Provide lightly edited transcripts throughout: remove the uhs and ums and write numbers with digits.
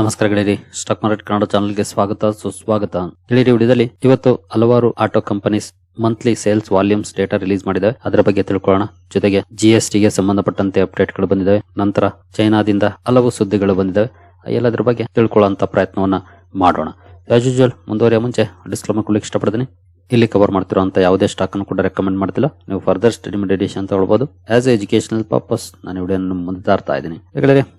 ನಮಸ್ಕಾರ ಗೆಳೆಯರಿ, stock market Kannada ಚಾನಲ್ಗೆ ಸ್ವಾಗತ ಸುಸ್ವಾಗತ. ಗೆಳೆಯರಿ, ವಿಡಿಯೋದಲ್ಲಿ ಇವತ್ತು ಹಲವಾರು auto companies monthly sales volumes data release ಮಾಡಿದೆ. ಅದರ ಬಗ್ಗೆ ತಿಳ್ಕೊಳ್ಳೋಣ. ಜೊತೆಗೆ GST ಗೆ ಸಂಬಂಧಪಟ್ಟಂತೆ ಅಪ್ಡೇಟ್ಗಳು ಬಂದಿದ್ದಾವೆ. ನಂತರ ಚೈನಾದಿಂದ ಹಲವು ಸುದ್ದಿಗಳು ಬಂದಿದ್ದಾವೆ. ಎಲ್ಲದರ ಬಗ್ಗೆ ತಿಳ್ಕೊಳ್ಳುವಂತ ಪ್ರಯತ್ನವನ್ನ ಮಾಡೋಣ. ಆಸ್ ಯೂಶುವಲ್ ಮುಂದುವರಿಯ ಮುಂಚೆ ಡಿಸ್ಕ್ಲೇಮರ್ ಕೊಡ್ಲಿಕ್ಕೆ ಇಷ್ಟಪಡ್ತೀನಿ. ಇಲ್ಲಿ ಕವರ್ ಮಾಡ್ತಿರುವಂತ ಯಾವುದೇ ಸ್ಟಾಕ್ ಅನ್ನು ಕೂಡ ರೆಕಮೆಂಡ್ ಮಾಡ್ತಿಲ್ಲ. ನೀವು ಫರ್ದರ್ ಸ್ಟಡಿ ಮೆಡಿಟೇಷನ್ ತಗೊಳ್ಬಹುದು. ಆಸ್ ಎಜುಕೇಶನಲ್ ಪರ್ಪಸ್ ನಾನು ವಿಡಿಯೋ ಮುಂದೆ ತರ್ತಾ ಇದ್ದೀನಿ.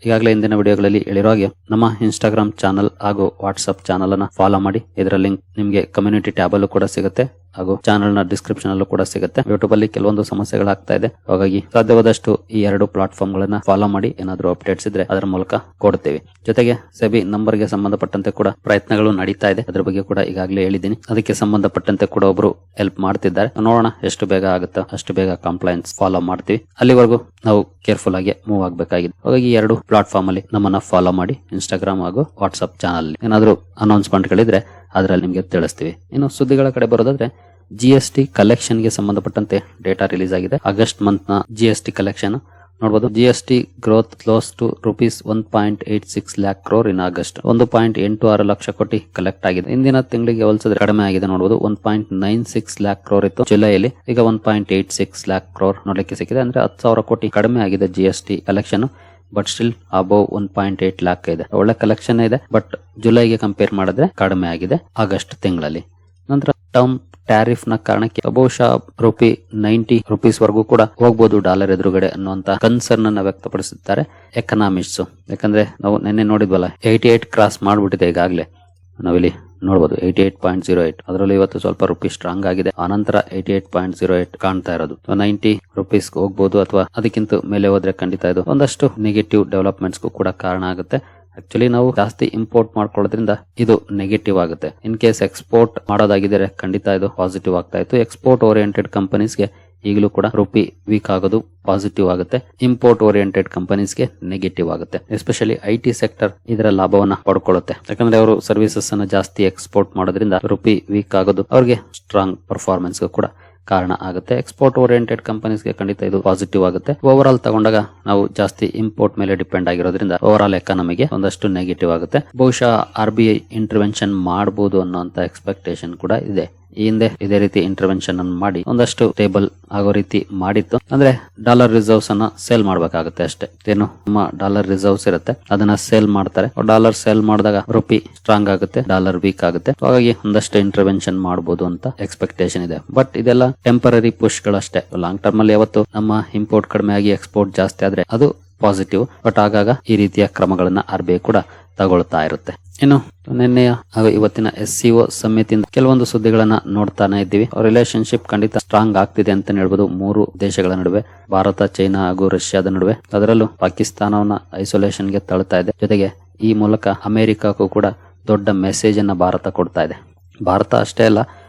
ಈಗಾಗಲೇ ಹಿಂದಿನ ವಿಡಿಯೋಗಳಲ್ಲಿ ಹೇಳಿರೋ ಹಾಗೆ ನಮ್ಮ ಇನ್ಸ್ಟಾಗ್ರಾಮ್ ಚಾನಲ್ ಹಾಗೂ ವಾಟ್ಸ್ಆಪ್ ಚಾನಲ್ ಅನ್ನ ಫಾಲೋ ಮಾಡಿ. ಇದರ ಲಿಂಕ್ ನಿಮಗೆ ಕಮ್ಯುನಿಟಿ ಟ್ಯಾಬ್ ಅಲ್ಲೂ ಕೂಡ ಸಿಗುತ್ತೆ ಹಾಗೂ ಚಾನಲ್ ನ ಡಿಸ್ಕ್ರಿಪ್ಷನ್ ಅಲ್ಲೂ ಕೂಡ ಸಿಗುತ್ತೆ. ಯೂಟ್ಯೂಬ್ ಅಲ್ಲಿ ಕೆಲವೊಂದು ಸಮಸ್ಯೆಗಳಾಗ್ತಾ ಇದೆ, ಹಾಗಾಗಿ ಸಾಧ್ಯವಾದಷ್ಟು ಈ ಎರಡು ಪ್ಲಾಟ್ಫಾರ್ಮ್ ಗಳನ್ನ ಫಾಲೋ ಮಾಡಿ. ಏನಾದರೂ ಅಪ್ಡೇಟ್ಸ್ ಇದ್ರೆ ಅದರ ಮೂಲಕ ಕೊಡ್ತೇವೆ. ಜೊತೆಗೆ ಸೆಬಿ ನಂಬರ್ ಗೆ ಸಂಬಂಧಪಟ್ಟಂತೆ ಕೂಡ ಪ್ರಯತ್ನಗಳು ನಡೀತಾ ಇದೆ. ಅದ್ರ ಬಗ್ಗೆ ಕೂಡ ಈಗಾಗಲೇ ಹೇಳಿದ್ದೀನಿ. ಅದಕ್ಕೆ ಸಂಬಂಧಪಟ್ಟಂತೆ ಕೂಡ ಒಬ್ರು ಹೆಲ್ಪ್ ಮಾಡ್ತಿದ್ದಾರೆ. ನೋಡೋಣ ಎಷ್ಟು ಬೇಗ ಆಗುತ್ತೋ ಅಷ್ಟು ಬೇಗ ಕಂಪ್ಲೈನ್ಸ್ ಫಾಲೋ ಮಾಡ್ತೀವಿ. ಅಲ್ಲಿವರೆಗೂ ನಾವು ಕೇರ್ಫುಲ್ ಆಗಿ ಮೂವ್ ಆಗಬೇಕಾಗಿದೆ. ಹಾಗಾಗಿ ಎರಡು ಪ್ಲಾಟ್ಫಾರ್ಮ್ ಅಲ್ಲಿ ನಮ್ಮನ್ನ ಫಾಲೋ ಮಾಡಿ. ಇನ್ಸ್ಟಾಗ್ರಾಮ್ ಹಾಗೂ ವಾಟ್ಸ್ಆಪ್ ಚಾನಲ್ ಏನಾದರೂ ಅನೌನ್ಸ್ಮೆಂಟ್ ಗಳಿದ್ರೆ ಅದರಲ್ಲಿ ನಿಮಗೆ ತಿಳಿಸ್ತೀವಿ. ಇನ್ನು ಸುದ್ದಿಗಳ ಕಡೆ ಬರೋದಾದ್ರೆ GST ಕಲೆಕ್ಷನ್ ಗೆ ಸಂಬಂಧಪಟ್ಟಂತೆ ಡೇಟಾ ರಿಲೀಸ್ ಆಗಿದೆ. ಆಗಸ್ಟ್ ಮಂತ್ ನ GST ಕಲೆಕ್ಷನ್ ನೋಡಬಹುದು. GST growth close to ₹1.86 lakh crore in August. 1.86 ಲಕ್ಷ ಕೋಟಿ ಕಲೆಕ್ಟ್ ಆಗಿದೆ. ಇಂದಿನ ತಿಂಗಳಿಗೆ ಹೋಲಿಸಿದ್ರೆ ಕಡಿಮೆ ಆಗಿದೆ. ನೋಡಬಹುದು 1.96 lakh crore ಇತ್ತು ಜುಲೈಯಲ್ಲಿ, ಈಗ 1.86 lakh crore ನೋಡಲಿಕ್ಕೆ ಸಿಕ್ಕಿದೆ. ಅಂದ್ರೆ 10,000 ಕೋಟಿ ಕಡಿಮೆ ಆಗಿದೆ GST collection. But still above 1.8 lakh ಇದೆ. ಒಳ್ಳೆ ಕಲೆಕ್ಷನ್ ಇದೆ, ಬಟ್ ಜುಲೈಗೆ ಕಂಪೇರ್ ಮಾಡಿದ್ರೆ ಕಡಿಮೆ ಆಗಿದೆ ಆಗಸ್ಟ್ ತಿಂಗಳಲ್ಲಿ. ನಂತರ ಟರ್ಮ್ ಟ್ಯಾರಿಫ್ ನ ಕಾರಣಕ್ಕೆ ಬಹುಶಃ ₹90 ವರೆಗೂ ಕೂಡ ಹೋಗಬಹುದು ಡಾಲರ್ ಎದುರುಗಡೆ ಅನ್ನುವಂತ ಕನ್ಸರ್ನ್ ಅನ್ನ ವ್ಯಕ್ತಪಡಿಸುತ್ತಾರೆ ಎಕನಾಮಿಸ್ಟ್ಸ್. ಯಾಕಂದ್ರೆ ನಾವು ನಿನ್ನೆ ನೋಡಿದ್ವಲ್ಲ, 88 ಕ್ರಾಸ್ ಮಾಡ್ಬಿಟ್ಟಿದೆ ಈಗಾಗಲೇ. ನಾವಿಲ್ಲಿ ನೋಡಬಹುದು 88.08. ಅದರಲ್ಲಿ ಇವತ್ತು ಸ್ವಲ್ಪ ರೂಪಿ ಸ್ಟ್ರಾಂಗ್ ಆಗಿದೆ. ಆನಂತರ 88.08 ಕಾಣ್ತಾ ಇರೋದು. ₹90 ಹೋಗಬಹುದು ಅಥವಾ ಅದಕ್ಕಿಂತ ಮೇಲೆ ಹೋದ್ರೆ ಖಂಡಿತ ಇದು ಒಂದಷ್ಟು ನೆಗೆಟಿವ್ ಡೆವಲಪ್ಮೆಂಟ್ಸ್ ಕೂಡ ಕಾರಣ ಆಗುತ್ತೆ. ಆಕ್ಚುಲಿ ನಾವು ಜಾಸ್ತಿ ಇಂಪೋರ್ಟ್ ಮಾಡ್ಕೊಳ್ಳೋದ್ರಿಂದ ಇದು ನೆಗೆಟಿವ್ ಆಗುತ್ತೆ. ಇನ್ ಕೇಸ್ ಎಕ್ಸ್ಪೋರ್ಟ್ ಮಾಡೋದಾಗಿದ್ರೆ ಖಂಡಿತ ಇದು ಪಾಸಿಟಿವ್ ಆಗ್ತಾ ಇತ್ತು. ಎಕ್ಸ್ಪೋರ್ಟ್ ಓರಿಯೆಂಟೆಡ್ ಕಂಪನೀಸ್ಗೆ ಈಗಲೂ ಕೂಡ ರೂಪಿ ವೀಕ್ ಆಗೋದು ಪಾಸಿಟಿವ್ ಆಗುತ್ತೆ. ಇಂಪೋರ್ಟ್ ಓರಿಯೆಂಟೆಡ್ ಕಂಪನೀಸ್ಗೆ ನೆಗೆಟಿವ್ ಆಗುತ್ತೆ. ಎಸ್ಪೆಷಲಿ IT ಸೆಕ್ಟರ್ ಇದರ ಲಾಭವನ್ನ ಪಡ್ಕೊಳ್ಳುತ್ತೆ. ಯಾಕಂದ್ರೆ ಅವರು ಸರ್ವಿಸಸ್ ಅನ್ನ ಜಾಸ್ತಿ ಎಕ್ಸ್ಪೋರ್ಟ್ ಮಾಡೋದ್ರಿಂದ ರೂಪಿ ವೀಕ್ ಆಗೋದು ಅವ್ರಿಗೆ ಸ್ಟ್ರಾಂಗ್ ಪರ್ಫಾರ್ಮೆನ್ಸ್ ಕೂಡ ಕಾರಣ ಆಗುತ್ತೆ. ಎಕ್ಸ್ಪೋರ್ಟ್ ಓರಿಯೆಂಟೆಡ್ ಕಂಪನೀಸ್ಗೆ ಖಂಡಿತ ಇದು ಪಾಸಿಟಿವ್ ಆಗುತ್ತೆ. ಓವರ್ ಆಲ್ ತಗೊಂಡಾಗ ನಾವು ಜಾಸ್ತಿ ಇಂಪೋರ್ಟ್ ಮೇಲೆ ಡಿಪೆಂಡ್ ಆಗಿರೋದ್ರಿಂದ ಓವರ್ ಆಲ್ ಎಕಾನಮಿಗೆ ಒಂದಷ್ಟು ನೆಗೆಟಿವ್ ಆಗುತ್ತೆ. ಬಹುಶಃ RBI ಇಂಟರ್ವೆನ್ಷನ್ ಮಾಡಬಹುದು ಅನ್ನೋಂತ ಎಕ್ಸ್ಪೆಕ್ಟೇಷನ್ ಕೂಡ ಇದೆ. ಈ ಹಿಂದೆ ಇದೇ ರೀತಿ ಇಂಟರ್ವೆನ್ಷನ್ ಅನ್ನು ಮಾಡಿ ಒಂದಷ್ಟು ಸ್ಟೇಬಲ್ ಆಗೋ ರೀತಿ ಮಾಡಿತ್ತು. ಅಂದ್ರೆ ಡಾಲರ್ ರಿಸರ್ವ್ಸ್ ಅನ್ನ ಸೇಲ್ ಮಾಡ್ಬೇಕಾಗುತ್ತೆ ಅಷ್ಟೇ. ಏನು ನಮ್ಮ ಡಾಲರ್ ರಿಸರ್ವ್ಸ್ ಇರುತ್ತೆ ಅದನ್ನ ಸೇಲ್ ಮಾಡ್ತಾರೆ. ಡಾಲರ್ ಸೇಲ್ ಮಾಡಿದಾಗ ರೂಪಿ ಸ್ಟ್ರಾಂಗ್ ಆಗುತ್ತೆ, ಡಾಲರ್ ವೀಕ್ ಆಗುತ್ತೆ. ಹಾಗಾಗಿ ಒಂದಷ್ಟು ಇಂಟರ್ವೆನ್ಷನ್ ಮಾಡಬಹುದು ಅಂತ ಎಕ್ಸ್ಪೆಕ್ಟೇಷನ್ ಇದೆ. ಬಟ್ ಇದೆಲ್ಲ ಟೆಂಪರರಿ ಪುಷ್ ಗಳಷ್ಟೇ. ಲಾಂಗ್ ಟರ್ಮ್ ಅಲ್ಲಿ ಯಾವತ್ತು ನಮ್ಮ ಇಂಪೋರ್ಟ್ ಕಡಿಮೆ ಆಗಿ ಎಕ್ಸ್ಪೋರ್ಟ್ ಜಾಸ್ತಿ ಆದ್ರೆ ಅದು ಪಾಸಿಟಿವ್. ಬಟ್ ಆಗಾಗ ಈ ರೀತಿಯ ಕ್ರಮಗಳನ್ನ RBI ಕೂಡ ತಗೊಳ್ತಾ ಇರುತ್ತೆ. ಇನ್ನು ನಿನ್ನೆಯ ಹಾಗೂ ಇವತ್ತಿನ SCO ಸಮಿತಿಯಿಂದ ಕೆಲವೊಂದು ಸುದ್ದಿಗಳನ್ನ ನೋಡ್ತಾನೆ ಇದ್ದೀವಿ. ರಿಲೇಶನ್ಶಿಪ್ ಖಂಡಿತ ಸ್ಟ್ರಾಂಗ್ ಆಗ್ತಿದೆ ಅಂತ ಹೇಳ್ಬೋದು. 3 ದೇಶಗಳ ನಡುವೆ, ಭಾರತ, ಚೈನಾ ಹಾಗೂ ರಷ್ಯಾದ ನಡುವೆ. ಅದರಲ್ಲೂ ಪಾಕಿಸ್ತಾನವನ್ನ ಐಸೋಲೇಷನ್ ಗೆ ತಳ್ತಾ ಇದೆ. ಜೊತೆಗೆ ಈ ಮೂಲಕ ಅಮೆರಿಕಕ್ಕೂ ಕೂಡ ದೊಡ್ಡ ಮೆಸೇಜ್ ಅನ್ನ ಭಾರತ ಕೊಡ್ತಾ ಇದೆ. ಭಾರತ ಅಷ್ಟೇ ಅಲ್ಲ,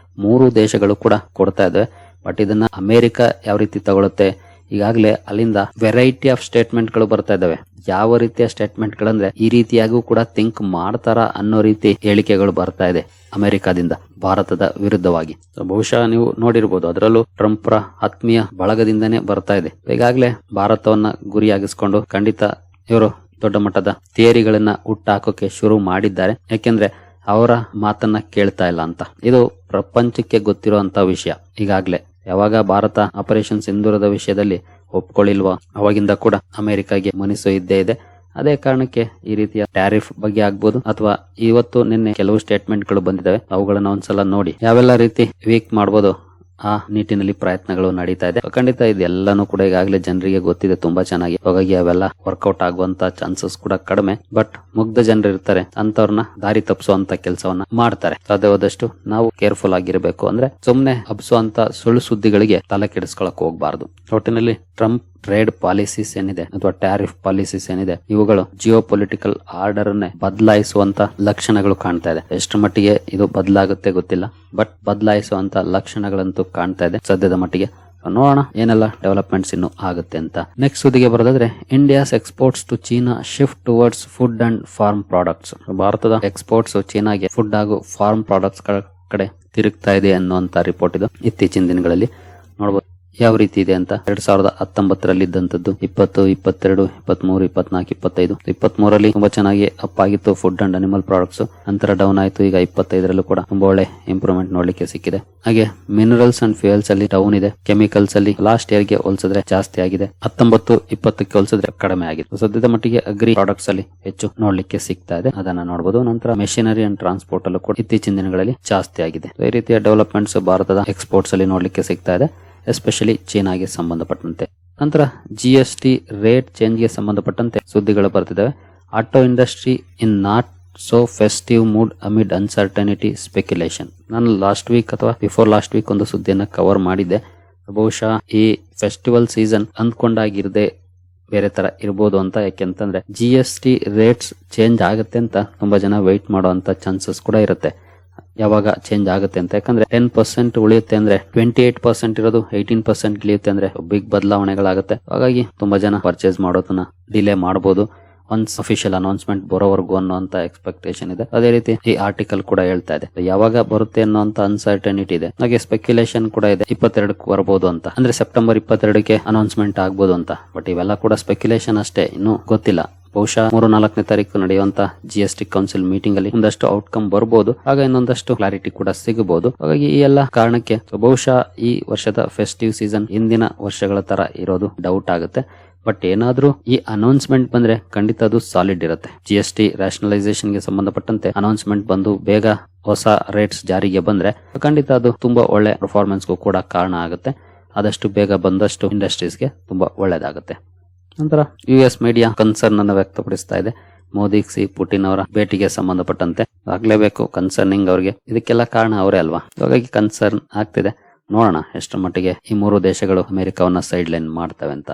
3 ದೇಶಗಳು ಕೂಡ ಕೊಡ್ತಾ ಇದ್ದಾವೆ. ಬಟ್ ಇದನ್ನ ಅಮೆರಿಕ ಯಾವ ರೀತಿ ತಗೊಳುತ್ತೆ? ಈಗಾಗಲೇ ಅಲ್ಲಿಂದ ವೆರೈಟಿ ಆಫ್ ಸ್ಟೇಟ್ಮೆಂಟ್ ಗಳು ಬರ್ತಾ ಇದಾವೆ. ಯಾವ ರೀತಿಯ ಸ್ಟೇಟ್ಮೆಂಟ್ ಗಳಂದ್ರೆ ಈ ರೀತಿಯಾಗೂ ಕೂಡ ಥಿಂಕ್ ಮಾಡ್ತಾರ ಅನ್ನೋ ರೀತಿ ಹೇಳಿಕೆಗಳು ಬರ್ತಾ ಇದೆ ಅಮೆರಿಕಾದಿಂದ ಭಾರತದ ವಿರುದ್ಧವಾಗಿ. ಬಹುಶಃ ನೀವು ನೋಡಿರ್ಬೋದು, ಅದರಲ್ಲೂ ಟ್ರಂಪ್ರ ಆತ್ಮೀಯ ಬಳಗದಿಂದನೇ ಬರ್ತಾ ಇದೆ. ಈಗಾಗಲೇ ಭಾರತವನ್ನ ಗುರಿಯಾಗಿಸ್ಕೊಂಡು ಖಂಡಿತ ಇವರು ದೊಡ್ಡ ಮಟ್ಟದ ಥಿಯರಿಗಳನ್ನ ಹುಟ್ಟಾಕೋಕೆ ಶುರು ಮಾಡಿದ್ದಾರೆ. ಯಾಕೆಂದ್ರೆ ಅವರ ಮಾತನ್ನ ಕೇಳ್ತಾ ಇಲ್ಲ ಅಂತ. ಇದು ಪ್ರಪಂಚಕ್ಕೆ ಗೊತ್ತಿರುವಂತ ವಿಷಯ. ಈಗಾಗಲೇ ಯಾವಾಗ ಭಾರತ ಆಪರೇಷನ್ ಸಿಂಧೂರದ ವಿಷಯದಲ್ಲಿ ಒಪ್ಕೊಳ್ಳಿಲ್ವಾ ಅವಾಗಿಂದ ಕೂಡ ಅಮೆರಿಕಾಗೆ ಮನಸ್ಸು ಇದ್ದೇ ಇದೆ. ಅದೇ ಕಾರಣಕ್ಕೆ ಈ ರೀತಿಯ ಟ್ಯಾರಿಫ್ ಬಗ್ಗೆ ಆಗ್ಬೋದು ಅಥವಾ ಇವತ್ತು ನಿನ್ನೆ ಕೆಲವು ಸ್ಟೇಟ್ಮೆಂಟ್ ಗಳು ಬಂದಿದ್ದಾವೆ. ಅವುಗಳನ್ನ ಒಂದ್ಸಲ ನೋಡಿ ಯಾವೆಲ್ಲ ರೀತಿ ವೀಕ್ ಮಾಡಬಹುದು ಆ ನಿಟ್ಟಿನಲ್ಲಿ ಪ್ರಯತ್ನಗಳು ನಡೀತಾ ಇದೆ. ಖಂಡಿತ ಇದೆಲ್ಲಾನು ಕೂಡ ಈಗಾಗಲೇ ಜನರಿಗೆ ಗೊತ್ತಿದೆ ತುಂಬಾ ಚೆನ್ನಾಗಿ. ಹಾಗಾಗಿ ಅವೆಲ್ಲ ವರ್ಕೌಟ್ ಆಗುವಂತ ಚಾನ್ಸಸ್ ಕೂಡ ಕಡಿಮೆ. ಬಟ್ ಮುಗ್ಧ ಜನರು ಇರ್ತಾರೆ, ಅಂತವ್ರನ್ನ ದಾರಿ ತಪ್ಪಿಸುವಂತ ಕೆಲಸವನ್ನ ಮಾಡ್ತಾರೆ. ಸಾಧ್ಯವಾದಷ್ಟು ನಾವು ಕೇರ್ಫುಲ್ ಆಗಿರಬೇಕು. ಅಂದ್ರೆ ಸುಮ್ನೆ ಹಬ್ಸುವಂತ ಸುಳ್ಳು ಸುದ್ದಿಗಳಿಗೆ ತಲೆ ಕೆಡಿಸ್ಕೊಳಕ್ ಹೋಗ್ಬಾರ್ದು. ಒಟ್ಟಿನಲ್ಲಿ ಟ್ರಂಪ್ ಟ್ರೇಡ್ ಪಾಲಿಸೀಸ್ ಏನಿದೆ ಅಥವಾ ಟ್ಯಾರಿಫ್ ಪಾಲಿಸೀಸ್ ಏನಿದೆ, ಇವುಗಳು ಜಿಯೋ ಪೊಲಿಟಿಕಲ್ ಆರ್ಡರ್ ಅನ್ನೇ ಬದಲಾಯಿಸುವಂತ ಲಕ್ಷಣಗಳು ಕಾಣ್ತಾ ಇದೆ. ಎಷ್ಟು ಮಟ್ಟಿಗೆ ಇದು ಬದಲಾಗುತ್ತೆ ಗೊತ್ತಿಲ್ಲ, ಬಟ್ ಬದಲಾಯಿಸುವಂತ ಲಕ್ಷಣಗಳಂತೂ ಕಾಣ್ತಾ ಇದೆ ಸದ್ಯದ ಮಟ್ಟಿಗೆ. ನೋಡೋಣ ಏನೆಲ್ಲ ಡೆವಲಪ್ಮೆಂಟ್ಸ್ ಇನ್ನು ಆಗುತ್ತೆ ಅಂತ. ನೆಕ್ಸ್ಟ್ ಸುದ್ದಿಗೆ ಬರೋದಾದ್ರೆ, India's exports to China shift towards food and farm products. ಭಾರತದ ಎಕ್ಸ್ಪೋರ್ಟ್ಸ್ ಚೀನಾಗೆ ಫುಡ್ ಹಾಗೂ ಫಾರ್ಮ್ ಪ್ರಾಡಕ್ಟ್ಸ್ ಕಡೆ ತಿರುಗ್ತಾ ಇದೆ ಅನ್ನುವಂತ ರಿಪೋರ್ಟ್ ಇದು ಇತ್ತೀಚಿನ ದಿನಗಳಲ್ಲಿ ನೋಡಬಹುದು. ಯಾವ ರೀತಿ ಇದೆ ಅಂತ 2019ರಲ್ಲಿ ಇದ್ದಂತದ್ದು 20, 22, 23, 24, 25. 23ರಲ್ಲಿ ತುಂಬಾ ಚೆನ್ನಾಗಿ ಅಪ್ ಆಗಿತ್ತು ಫುಡ್ ಅಂಡ್ ಅನಿಮಲ್ ಪ್ರಾಡಕ್ಟ್ಸ್. ನಂತರ ಡೌನ್ ಆಯ್ತು. ಈಗ 25ರಲ್ಲೂ ಕೂಡ ತುಂಬಾ ಒಳ್ಳೆ ಇಂಪ್ರೂವ್ಮೆಂಟ್ ನೋಡ್ಲಿಕ್ಕೆ ಸಿಕ್ಕಿದೆ. ಹಾಗೆ ಮಿನರಲ್ಸ್ ಅಂಡ್ ಫ್ಯೂಯಲ್ಸ್ ಅಲ್ಲಿ ಡೌನ್ ಇದೆ. ಕೆಮಿಕಲ್ಸ್ ಅಲ್ಲಿ ಲಾಸ್ಟ್ ಇಯರ್ ಗೆ ಹೋಲಿಸಿದ್ರೆ ಜಾಸ್ತಿ ಆಗಿದೆ. 19, 20ಕ್ಕೆ ಹೋಲಿಸಿದ್ರೆ ಕಡಿಮೆ ಆಗಿದೆ. ಸದ್ಯದ ಮಟ್ಟಿಗೆ ಅಗ್ರಿ ಪ್ರಾಡಕ್ಟ್ಸ್ ಅಲ್ಲಿ ಹೆಚ್ಚು ನೋಡ್ಲಿಕ್ಕೆ ಸಿಗ್ತಾ ಇದೆ, ಅದನ್ನ ನೋಡಬಹುದು. ನಂತರ ಮೆಷಿನರಿ ಅಂಡ್ ಟ್ರಾನ್ಸ್ಪೋರ್ಟ್ ಅಲ್ಲೂ ಕೂಡ ಇತ್ತೀಚಿನ ದಿನಗಳಲ್ಲಿ ಜಾಸ್ತಿ ಆಗಿದೆ. ಈ ರೀತಿಯ ಡೆವಲಪ್ಮೆಂಟ್ಸ್ ಭಾರತದ ಎಕ್ಸ್ಪೋರ್ಟ್ಸ್ ಅಲ್ಲಿ ನೋಡ್ಲಿಕ್ಕೆ ಸಿಗ್ತಾ ಇದೆ, ಎಸ್ಪೆಷಲಿ ಚೀನಾಗೆ ಸಂಬಂಧಪಟ್ಟಂತೆ. ನಂತರ GST ರೇಟ್ ಚೇಂಜ್ ಗೆ ಸಂಬಂಧಪಟ್ಟಂತೆ ಸುದ್ದಿಗಳು ಬರ್ತಿದ್ದಾವೆ. Auto industry in not so festive mood amid uncertainty speculation. ನಾನು ಲಾಸ್ಟ್ ವೀಕ್ ಅಥವಾ ಬಿಫೋರ್ ಲಾಸ್ಟ್ ವೀಕ್ ಒಂದು ಸುದ್ದಿಯನ್ನ ಕವರ್ ಮಾಡಿದ್ದೆ. ಬಹುಶಃ ಈ ಫೆಸ್ಟಿವಲ್ ಸೀಸನ್ ಅಂದ್ಕೊಂಡಾಗಿರದೆ ಬೇರೆ ತರ ಇರ್ಬೋದು ಅಂತ. ಯಾಕೆಂತಂದ್ರೆ GST ರೇಟ್ಸ್ ಚೇಂಜ್ ಆಗುತ್ತೆ ಅಂತ ತುಂಬಾ ಜನ ವೆಯ್ಟ್ ಮಾಡುವಂತ ಚಾನ್ಸಸ್ ಕೂಡ ಇರುತ್ತೆ. ಯಾವಾಗ ಚೇಂಜ್ ಆಗುತ್ತೆ ಅಂತ, ಯಾಕಂದ್ರೆ 10% ಉಳಿಯುತ್ತೆ ಅಂದ್ರೆ 28% ಇರೋದು 18% ಇಳಿಯುತ್ತೆ ಅಂದ್ರೆ ಬಿಗ್ ಬದಲಾವಣೆಗಳಾಗುತ್ತೆ. ಹಾಗಾಗಿ ತುಂಬಾ ಜನ ಪರ್ಚೇಸ್ ಮಾಡೋದನ್ನ ಡಿಲೇ ಮಾಡಬಹುದು ಒನ್ಸ್ ಅಫಿಷಿಯಲ್ ಅನೌನ್ಸ್ಮೆಂಟ್ ಬರೋವರೆಗೂ ಅನ್ನೋಂತ ಎಕ್ಸ್ಪೆಕ್ಟೇಷನ್ ಇದೆ. ಅದೇ ರೀತಿ ಈ ಆರ್ಟಿಕಲ್ ಕೂಡ ಹೇಳ್ತಾ ಇದೆ ಯಾವಾಗ ಬರುತ್ತೆ ಅನ್ನೋಂತ ಅನ್ಸರ್ಟನಿಟಿ ಇದೆ. ಹಾಗೆ ಸ್ಪೆಕ್ಯುಲೇಷನ್ ಕೂಡ ಇದೆ 22ಕ್ಕೆ ಬರಬಹುದು ಅಂತ, ಅಂದ್ರೆ ಸೆಪ್ಟೆಂಬರ್ 22ಕ್ಕೆ ಅನೌನ್ಸ್ಮೆಂಟ್ ಆಗ್ಬೋದು ಅಂತ. ಬಟ್ ಇವೆಲ್ಲ ಕೂಡ ಸ್ಪೆಕ್ಯುಲೇಷನ್ ಅಷ್ಟೇ, ಇನ್ನೂ ಗೊತ್ತಿಲ್ಲ. ಬಹುಶಃ 3-4ನೇ ತಾರೀಕು ನಡೆಯುವಂತ GST ಕೌನ್ಸಿಲ್ ಮೀಟಿಂಗ್ ಅಲ್ಲಿ ಒಂದಷ್ಟು ಔಟ್ಕಮ್ ಬರ್ಬೋದು, ಆಗ ಇನ್ನೊಂದಷ್ಟು ಕ್ಲಾರಿಟಿ ಕೂಡ ಸಿಗಬಹುದು. ಹಾಗಾಗಿ ಈ ಎಲ್ಲ ಕಾರಣಕ್ಕೆ ಬಹುಶಃ ಈ ವರ್ಷದ ಫೆಸ್ಟಿವ್ ಸೀಸನ್ ಹಿಂದಿನ ವರ್ಷಗಳ ತರ ಇರೋದು ಡೌಟ್ ಆಗುತ್ತೆ. ಬಟ್ ಏನಾದ್ರೂ ಈ ಅನೌನ್ಸ್ಮೆಂಟ್ ಬಂದ್ರೆ ಖಂಡಿತ ಅದು ಸಾಲಿಡ್ ಇರುತ್ತೆ. GST ರ್ಯಾಷನಲೈಸೇಷನ್ ಗೆ ಸಂಬಂಧಪಟ್ಟಂತೆ ಅನೌನ್ಸ್ಮೆಂಟ್ ಬಂದು ಬೇಗ ಹೊಸ ರೇಟ್ಸ್ ಜಾರಿಗೆ ಬಂದ್ರೆ ಖಂಡಿತ ಅದು ತುಂಬಾ ಒಳ್ಳೆ ಪರ್ಫಾರ್ಮೆನ್ಸ್ಗೂ ಕೂಡ ಕಾರಣ ಆಗುತ್ತೆ. ಆದಷ್ಟು ಬೇಗ ಬಂದಷ್ಟು ಇಂಡಸ್ಟ್ರೀಸ್ಗೆ ತುಂಬಾ ಒಳ್ಳೇದಾಗುತ್ತೆ. ನಂತರ US ಮೀಡಿಯಾ ಕನ್ಸರ್ನ್ ಅನ್ನು ವ್ಯಕ್ತಪಡಿಸ್ತಾ ಇದೆ. ಮೋದಿ ಸಿ ಪುಟಿನ್ ಅವರ ಭೇಟಿಗೆ ಸಂಬಂಧಪಟ್ಟಂತೆ ಆಗ್ಲೇಬೇಕು ಕನ್ಸರ್ನಿಂಗ್ ಅವರಿಗೆ. ಇದಕ್ಕೆಲ್ಲ ಕಾರಣ ಅವರೇ ಅಲ್ವಾ. ಹಾಗಾಗಿ ಕನ್ಸರ್ನ್ ಆಗ್ತಿದೆ. ನೋಡೋಣ ಎಷ್ಟರ ಮಟ್ಟಿಗೆ ಈ ಮೂರು ದೇಶಗಳು ಅಮೆರಿಕವನ್ನ ಸೈಡ್ ಲೈನ್ ಮಾಡ್ತವೆ ಅಂತ.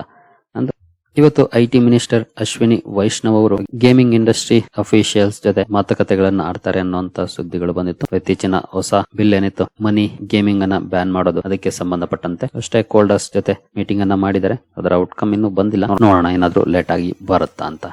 ಇವತ್ತು IT ಮಿನಿಸ್ಟರ್ ಅಶ್ವಿನಿ ವೈಷ್ಣವ್ ಅವರು ಗೇಮಿಂಗ್ ಇಂಡಸ್ಟ್ರಿ ಅಫಿಷಿಯಲ್ಸ್ ಜೊತೆ ಮಾತುಕತೆಗಳನ್ನ ಆಡ್ತಾರೆ ಅನ್ನುವಂತ ಸುದ್ದಿಗಳು ಬಂದಿತ್ತು. ಇತ್ತೀಚಿನ ಹೊಸ ಬಿಲ್ ಏನಿತ್ತು ಮನಿ ಗೇಮಿಂಗ್ ಅನ್ನ ಬ್ಯಾನ್ ಮಾಡೋದು, ಅದಕ್ಕೆ ಸಂಬಂಧಪಟ್ಟಂತೆ ಸ್ಟೇಕ್ ಹೋಲ್ಡರ್ಸ್ ಜೊತೆ ಮೀಟಿಂಗ್ ಅನ್ನ ಮಾಡಿದ್ದಾರೆ. ಅದರ ಔಟ್ಕಮ್ ಇನ್ನೂ ಬಂದಿಲ್ಲ, ನೋಡೋಣ ಏನಾದ್ರೂ ಲೇಟ್ ಆಗಿ ಬರುತ್ತಾ ಅಂತ.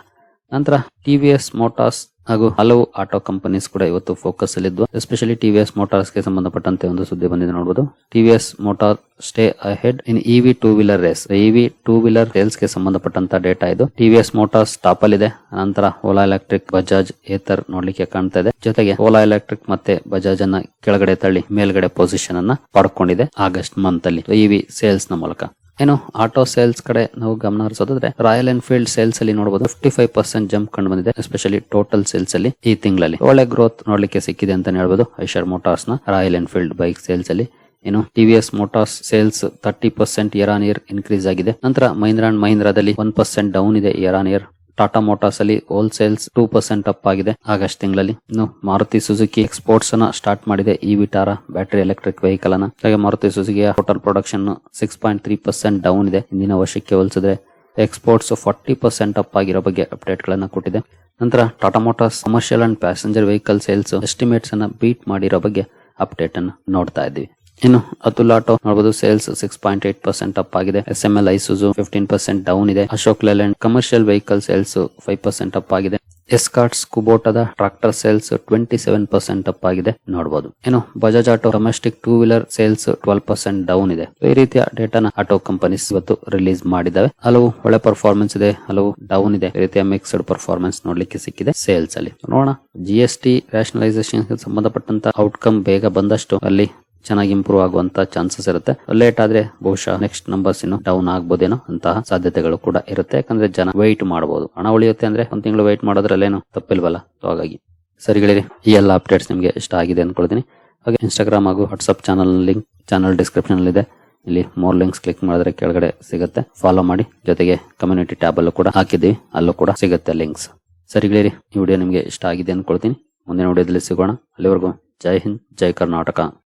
ನಂತರ TVS ಮೋಟಾರ್ಸ್ ಹಾಗೂ ಹಲವು ಆಟೋ ಕಂಪನೀಸ್ ಕೂಡ ಇವತ್ತು ಫೋಕಸ್ ಅಲ್ಲಿದ್ದು. ಎಸ್ಪೆಷಲಿ TVS ಮೋಟಾರ್ಸ್ ಗೆ ಸಂಬಂಧಪಟ್ಟಂತೆ ಒಂದು ಸುದ್ದಿ ಬಂದಿದೆ ನೋಡಬಹುದು. TVS motor stay ahead in EV two wheeler race. EV two wheeler sales ಗೆ ಸಂಬಂಧಪಟ್ಟಂತ ಡೇಟಾ ಇದು. TVS ಮೋಟಾರ್ಸ್ ಟಾಪ್ ಅಲ್ಲಿ ಇದೆ. ನಂತರ ಓಲಾ ಎಲೆಕ್ಟ್ರಿಕ್, ಬಜಾಜ್, ಏತರ್ ನೋಡ್ಲಿಕ್ಕೆ ಕಾಣ್ತಾ ಇದೆ. ಜೊತೆಗೆ ಓಲಾ ಎಲೆಕ್ಟ್ರಿಕ್ ಮತ್ತೆ ಬಜಾಜ್ ಅನ್ನ ಕೆಳಗಡೆ ತಳ್ಳಿ ಮೇಲ್ಗಡೆ ಪೊಸಿಷನ್ ಅನ್ನ ಪಡ್ಕೊಂಡಿದೆ ಆಗಸ್ಟ್ ಮಂತ್ ಅಲ್ಲಿ EV ಸೇಲ್ಸ್ ನ ಮೂಲಕ. ಏನು ಆಟೋ ಸೇಲ್ಸ್ ಕಡೆ ನಾವು ಗಮನ ಹರಿಸೋದಾದ್ರೆ ರಾಯಲ್ ಎನ್ಫೀಲ್ಡ್ ಸೇಲ್ಸ್ ಅಲ್ಲಿ ನೋಡಬಹುದು 55% ಜಂಪ್ ಕಂಡು ಬಂದಿದೆ. ಎಸ್ಪೆಷಲಿ ಟೋಟಲ್ ಸೇಲ್ಸ್ ಅಲ್ಲಿ ಈ ತಿಂಗಳಲ್ಲಿ ಒಳ್ಳೆ ಗ್ರೋತ್ ನೋಡ್ಲಿಕ್ಕೆ ಸಿಕ್ಕಿದೆ ಅಂತ ಹೇಳ್ಬೋದು. ಐಶರ್ ಮೋಟಾರ್ಸ್ ನ ರಾಯಲ್ ಎನ್ಫೀಲ್ಡ್ ಬೈಕ್ ಸೇಲ್ಸ್ ಅಲ್ಲಿ. ಏನು TVS motors sales 30% year on year increase ಆಗಿದೆ. ನಂತರ ಮಹೀಂದ್ರಾ ಅಂಡ್ ಮಹೀಂದ್ರಾದಲ್ಲಿ 1% ಡೌನ್ ಇದೆ year on year. Tata motors ಅಲ್ಲಿ ಹೋಲ್ ಸೇಲ್ಸ್ 2% ಅಪ್ ಆಗಿದೆ ಆಗಸ್ಟ್ ತಿಂಗಳಲ್ಲಿ. ಇನ್ನು ಮಾರುತಿ ಸುಜುಕಿ ಎಕ್ಸ್ಪೋರ್ಟ್ಸ್ ಅನ್ನ ಸ್ಟಾರ್ಟ್ ಮಾಡಿದೆ EV ಟಾರಾ ಬ್ಯಾಟರಿ ಎಲೆಕ್ಟ್ರಿಕ್ ವೆಹಿಕಲ್ ಅನ್ನ. ಹಾಗೆ ಮಾರುತಿ ಸುಜುಕಿಯ ಟೋಟಲ್ ಪ್ರೊಡಕ್ಷನ್ 6.3% ಡೌನ್ ಇದೆ ಹಿಂದಿನ ವರ್ಷಕ್ಕೆ ಹೋಲಿಸಿದ್ರೆ. ಎಕ್ಸ್ಪೋರ್ಟ್ಸ್ 40% ಅಪ್ ಆಗಿರೋ ಬಗ್ಗೆ ಅಪ್ಡೇಟ್ ಗಳನ್ನ ಕೊಟ್ಟಿದೆ. ನಂತರ Tata Motors commercial and passenger vehicle sales estimates ಅನ್ನ ಬೀಟ್ ಮಾಡಿರೋ ಬಗ್ಗೆ ಅಪ್ಡೇಟ್ ಅನ್ನು ನೋಡ್ತಾ ಇದ್ದೀವಿ. ಇನ್ನು ಅತುಲ್ ಆಟೋ ನೋಡಬಹುದು ಸೇಲ್ಸ್ 6.8% ಅಪ್ ಆಗಿದೆ. SML ಐಸುಜು 15% ಡೌನ್ ಇದೆ. Ashok Leyland commercial vehicle sales 5% up ಆಗಿದೆ. ಎಸ್ಕಾರ್ಟ್ಸ್ ಕುಬೋಟಾದ ಟ್ರಾಕ್ಟರ್ ಸೇಲ್ಸ್ 27% ಅಪ್ ಆಗಿದೆ ನೋಡಬಹುದು. ಇನ್ನು Bajaj auto domestic two wheeler sales 12% down ಇದೆ. ಈ ರೀತಿಯ ಡೇಟಾನ ಆಟೋ ಕಂಪನೀಸ್ ಇವತ್ತು ರಿಲೀಸ್ ಮಾಡಿದಾವೆ. ಹಲವು ಒಳ್ಳೆ ಪರ್ಫಾರ್ಮೆನ್ಸ್ ಇದೆ, ಹಲವು ಡೌನ್ ಇದೆ. ಈ ರೀತಿಯ ಮಿಕ್ಸ್ಡ್ ಪರ್ಫಾರ್ಮೆನ್ಸ್ ನೋಡ್ಲಿಕ್ಕೆ ಸಿಕ್ಕಿದೆ ಸೇಲ್ಸ್ ಅಲ್ಲಿ. ನೋಡೋಣ GST ರ್ಯಾಷನಲೈಸೇಷನ್ ಸಂಬಂಧಪಟ್ಟಂತ ಔಟ್ಕಮ್ ಬೇಗ ಬಂದಷ್ಟು ಅಲ್ಲಿ ಚೆನ್ನಾಗಿ ಇಂಪ್ರೂವ್ ಆಗುವಂತ ಚಾನ್ಸಸ್ ಇರುತ್ತೆ. ಲೇಟ್ ಆದ್ರೆ ಬಹುಶಃ ನೆಕ್ಸ್ಟ್ ನಂಬರ್ಸ್ ಇನ್ನು ಡೌನ್ ಆಗ್ಬೋದೇನೋ ಅಂತಹ ಸಾಧ್ಯತೆಗಳು ಕೂಡ ಇರುತ್ತೆ. ಯಾಕಂದ್ರೆ ಜನ ವೆಯ್ಟ್ ಮಾಡಬಹುದು. ಹಣ ಉಳಿಯುತ್ತೆ ಅಂದ್ರೆ ಒಂದ್ ತಿಂಗಳು ವೆಯ್ಟ್ ಮಾಡೋದ್ರಲ್ಲೇನು ತಪ್ಪಿಲ್ವಲ್ಲ. ಹಾಗಾಗಿ ಸರಿ ಗೆಳೆಯರಿ, ಈ ಎಲ್ಲ ಅಪ್ಡೇಟ್ಸ್ ನಿಮಗೆ ಇಷ್ಟ ಆಗಿದೆ ಅನ್ಕೊಳ್ತೀನಿ. ಹಾಗೆ ಇನ್ಸ್ಟಾಗ್ರಾಮ್ ಹಾಗೂ WhatsApp channel link channel description ಅಲ್ಲಿ ಇದೆ. ಇಲ್ಲಿ ಮೋರ್ ಲಿಂಕ್ಸ್ ಕ್ಲಿಕ್ ಮಾಡಿದ್ರೆ ಕೆಳಗಡೆ ಸಿಗುತ್ತೆ, ಫಾಲೋ ಮಾಡಿ. ಜೊತೆಗೆ ಕಮ್ಯುನಿಟಿ ಟ್ಯಾಬ್ ಅಲ್ಲೂ ಕೂಡ ಹಾಕಿದ್ದೀವಿ, ಅಲ್ಲೂ ಕೂಡ ಸಿಗುತ್ತೆ ಲಿಂಕ್ಸ್. ಸರಿ ಗೆಳೆಯರಿ, ಈ ವಿಡಿಯೋ ನಿಮಗೆ ಇಷ್ಟ ಆಗಿದೆ ಅನ್ಕೊಳ್ತೀನಿ. ಮುಂದಿನ ವಿಡಿಯೋದಲ್ಲಿ ಸಿಗೋಣ. ಅಲ್ಲಿವರೆಗೂ ಜೈ ಹಿಂದ್, ಜೈ ಕರ್ನಾಟಕ.